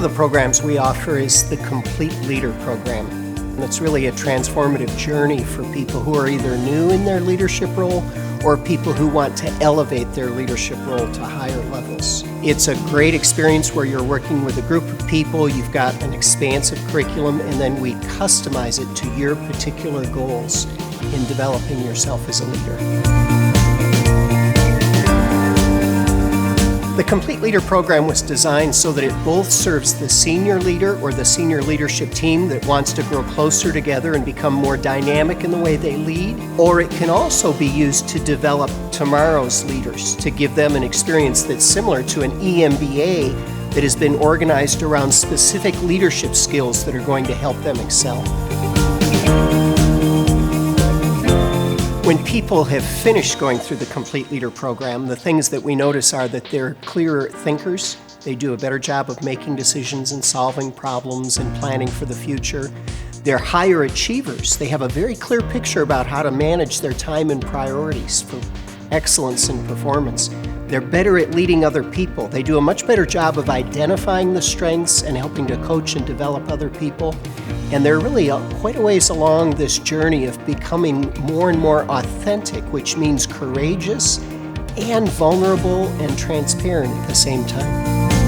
of the programs we offer is the Complete Leader program. And it's really a transformative journey for people who are either new in their leadership role or people who want to elevate their leadership role to higher levels. It's a great experience where you're working with a group of people, you've got an expansive curriculum, and then we customize it to your particular goals in developing yourself as a leader. The Complete Leader program was designed so that it both serves the senior leader or the senior leadership team that wants to grow closer together and become more dynamic in the way they lead, or it can also be used to develop tomorrow's leaders, to give them an experience that's similar to an EMBA that has been organized around specific leadership skills that are going to help them excel. When people have finished going through the Complete Leader program, the things that we notice are that they're clearer thinkers, they do a better job of making decisions and solving problems and planning for the future. They're higher achievers. They have a very clear picture about how to manage their time and priorities for excellence in performance. They're better at leading other people. They do a much better job of identifying the strengths and helping to coach and develop other people. And they're really quite a ways along this journey of becoming more and more authentic, which means courageous and vulnerable and transparent at the same time.